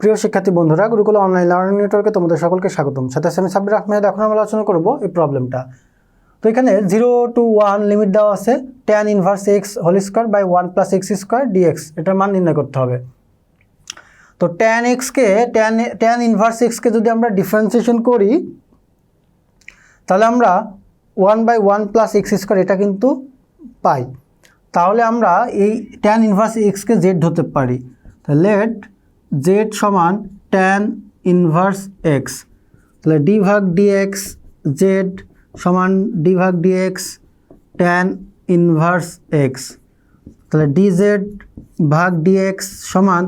প্রিয় শিক্ষার্থী বন্ধুরা, গুরুকুল অনলাইন লার্নিং নেটওয়ার্কে তোমাদের সকলকে স্বাগতম। সাথে আমি সাব্বির আহমেদ। এখন আমরা আলোচনা করব এই প্রবলেমটা। তো এখানে 0 to 1 লিমিট দেওয়া আছে tan inverse x whole square by 1 plus x square dx, এটার মান নির্ণয় করতে হবে। তো tan ইনভার্স x কে যদি আমরা ডিফারেন্সিয়েশন করি তাহলে আমরা 1 বাই 1 প্লাস x স্কয়ার এটা কিন্তু পাই। তাহলে আমরা এই tan ইনভার্স x কে z ধরতে পারি। তাহলে লেট z সমান tan ইনভার্স x, তাহলে d ভাগ dx z সমান d ভাগ dx tan ইনভার্স x, তাহলে dz ভাগ dx সমান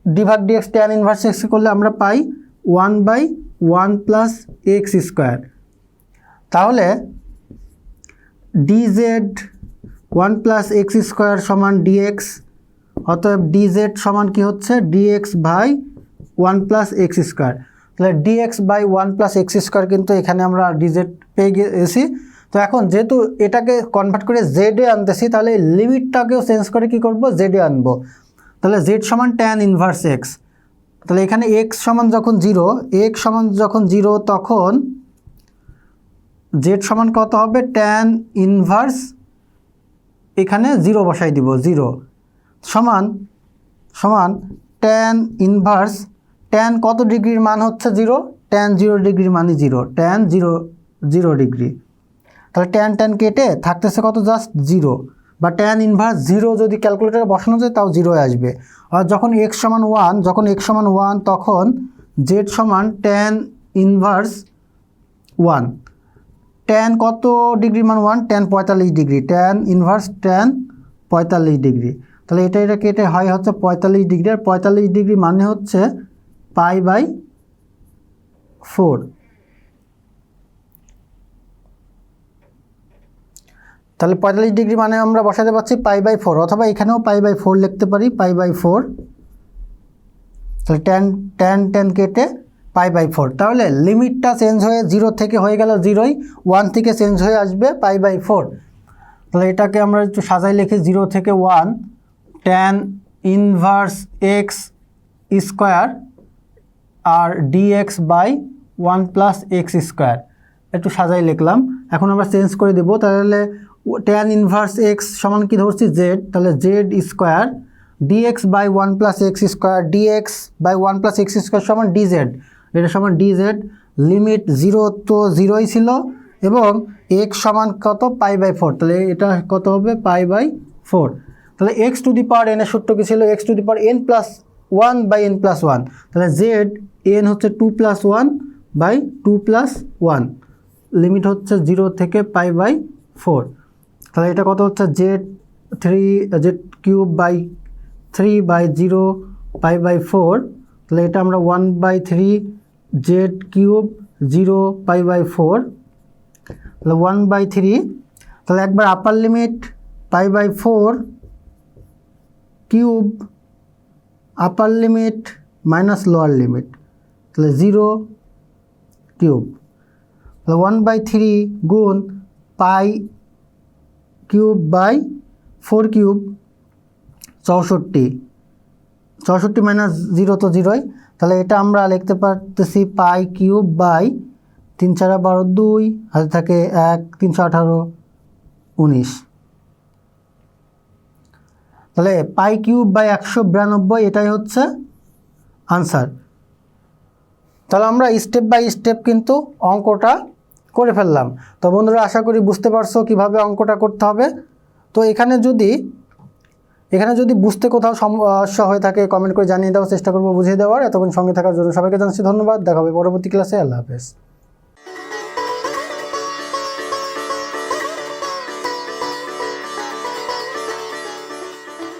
d ভাগ dx tan ইনভার্স x করলে আমরা পাই 1 বাই 1 প্লাস x স্কোয়ার। তাহলে dz 1 প্লাস x স্কোয়ার সমান dx, অতএব dz সমান কি হচ্ছে dx by 1 plus x square. তাহলে dx by 1 plus x square কিন্তু এখানে আমরা dz পেয়ে গেছি। তো এখন যেহেতু এটাকে কনভার্ট করে z এ আনতেছি, তাহলে লিমিটটাকেও চেঞ্জ করে কি করব, z এ আনবো। তাহলে z সমান tan ইনভার্স x, তাহলে এখানে x সমান যখন 0 তখন z সমান কত হবে, tan ইনভার্স এখানে 0 বসাই দিব, 0 সমান tan ইনভার্স tan কত ডিগ্রির মান হচ্ছে 0, tan 0 ডিগ্রির মানই 0, tan 0 ডিগ্রি। তাহলে tan কেটে থাকতেছে কত, জাস্ট 0, বা tan ইনভার্স 0 যদি ক্যালকুলেটারে বসানো যায় তাও 0 আসবে। আর যখন x সমান 1 তখন z সমান tan ইনভার্স 1, tan কত ডিগ্রি মান 1, tan 45 degree, tan inverse tan 45 degree. তাহলে এটা কেটে হয় হচ্ছে 45 ডিগ্রি, আর 45 ডিগ্রি মানে হচ্ছে পাই বাই 4। তাহলে 45 ডিগ্রি মানে আমরা বসাতে পারছি পাই বাই 4, অথবা এখানেও পাই বাই 4 লিখতে পারি, পাই বাই 4। তাহলে tan কেটে পাই বাই 4। তাহলে লিমিটটা চেঞ্জ হয়ে 0 থেকে হয়ে গেল 0ই, 1 থেকে চেঞ্জ হয়ে আসবে পাই বাই 4। তাহলে এটাকে আমরা একটু সাজাই লিখি, 0 থেকে 1 tan ইনভার্স x স্কোয়ার আর dx by 1 plus x square, একটু সাজাই লিখলাম। এখন আমরা চেঞ্জ করে দেব। তাহলে tan ইনভার্স x সমান কি ধরছি, z, তাহলে z square dx by 1 plus x square, dx by 1 plus x square সমান dz, এটা সমান dz। লিমিট 0 তো 0ই ছিল, এবং x সমান কত, পাই বাই 4, তাহলে এটা কত হবে, পাই বাই 4। তাহলে x to the power n এর সূত্র কি ছিল, x to the power n plus 1 by n plus 1, তাহলে z n হচ্ছে 2 প্লাস 1 বাই 2 প্লাস 1, লিমিট হচ্ছে 0 থেকে পাই বাই 4। তাহলে এটা কত হচ্ছে, z cube by 3 by 0 pi by 4, তাহলে এটা আমরা 1 by 3 z cube 0 pi by 4, তাহলে 1 বাই 3। তাহলে একবার upper limit pi by 4 cube upper limit minus lower limit, তাহলে 0 কিউব, তাহলে 1 বাই 3 গুণ pi cube by 4 cube 64 minus 0 তো 0ই, তাহলে এটা আমরা লিখতে পারতেছি পাই কিউব বাই 3 4 12 2, হাতে থাকে 1, 318 19, তাহলে পাই কিউব বাই 192, এটাই হচ্ছে আনসার। তাহলে আমরা স্টেপ বাই স্টেপ কিন্তু অঙ্কটা করে ফেললাম। তো বন্ধুরা, আশা করি বুঝতে পারছো কিভাবে অঙ্কটা করতে হবে। তো এখানে যদি বুঝতে কোথাও সমস্যা হয়ে থাকে কমেন্ট করে জানিয়ে দেওয়ার চেষ্টা করবো বুঝিয়ে দেওয়ার। এতক্ষণ সঙ্গে থাকার জন্য সবাইকে জানাচ্ছি ধন্যবাদ। দেখা হবে পরবর্তী ক্লাসে। আল্লাহ হাফেজ।